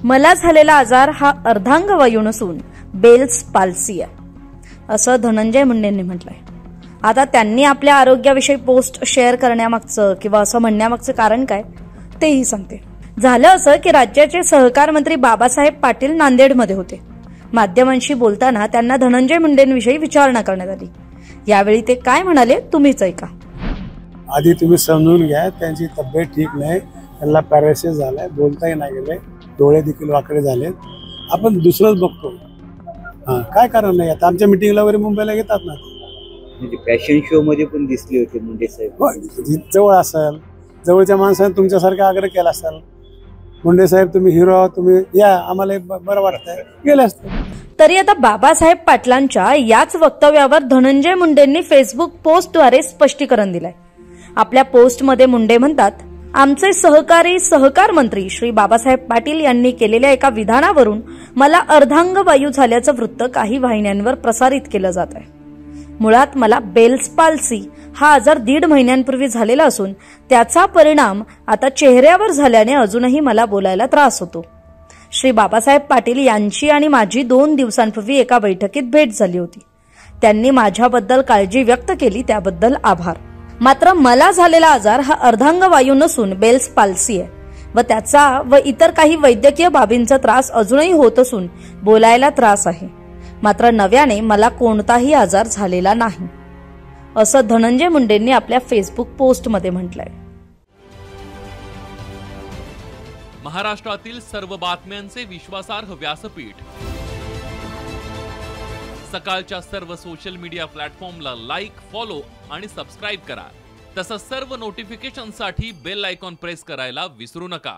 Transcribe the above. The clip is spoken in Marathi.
मला झालेला आजार हा अर्धांगवायू नसून बेल्स पाल्सी आहे, असं धनंजय मुंडेंनी म्हटलंय. आता त्यांनी आपल्या आरोग्याविषयी पोस्ट शेअर करण्यामागचं किंवा असं म्हणण्यामागचं कारण काय तेही सांगते. झालं असं की राज्याचे सहकार मंत्री बाबासाहेब पाटील नांदेडमध्ये होते. माध्यमांशी बोलताना त्यांना धनंजय मुंडेंविषयी विचारणा करण्यात आली. यावेळी ते काय म्हणाले तुम्हीच ऐका. आधी तुम्ही समजून घ्या, त्यांची तब्येत ठीक नाही, त्यांना पॅरालिसिस झालाय, बोलताही नाही गेले, डोळे देखील वाकडे झाले. आपण दुसरंच बघतो. काय कारण नाही. आता आमच्या मिटिंगला वगैरे मुंबईला घेतात ना, म्हणजे फॅशन शो मध्ये पण दिसले होते मुंडे साहेब. जवळ असेल, जवळच्या माणसाने तुमच्यासारखा आग्रह केला असेल, मुंडे साहेब तुम्ही हिरो आहात, तुम्ही या, आम्हाला बरं वाटतंय, गेले असते. तरी आता बाबासाहेब पाटलांच्या याच वक्तव्यावर धनंजय मुंडेंनी फेसबुक पोस्टद्वारे स्पष्टीकरण दिलंय. आपल्या पोस्टमध्ये मुंडे म्हणतात, आमचे सहकारी सहकार मंत्री श्री बाबासाहेब पाटील यांनी केलेल्या एका विधानावरून मला अर्धांगवायू झाल्याचं वृत्त काही वाहिन्यांवर प्रसारित केलं जात आहे. मुळात मला बेल्स पाल्सी हा आजार 1.5 महिन्यांपूर्वी झालेला असून त्याचा परिणाम आता चेहऱ्यावर झाल्याने अजूनही मला बोलायला त्रास होतो. श्री बाबासाहेब पाटील यांची आणि माझी 2 दिवसांपूर्वी एका बैठकीत भेट झाली होती. त्यांनी माझ्याबद्दल काळजी व्यक्त केली, त्याबद्दल आभार. मात्र मला झालेला आजार हा अर्धांगवायू नसून बेल्स पाल्सी आहे व त्याचा व इतर काही वैद्यकीय बाबींचा त्रास अजूनही होत असून बोलायला त्रास आहे. मात्र नव्याने मला कोणताही आजार झालेला नाही, असं धनंजय मुंडेंनी आपल्या फेसबुक पोस्टमध्ये म्हटलंय. महाराष्ट्रातील सर्व बातम्यांचे विश्वासार्ह व्यासपीठ. सकाळच्या सर्व सोशल मीडिया प्लॅटफॉर्मला लाईक, फॉलो आणि सबस्क्राईब करा. तसंच सर्व नोटिफिकेशनसाठी बेल आयकॉन प्रेस करायला विसरू नका.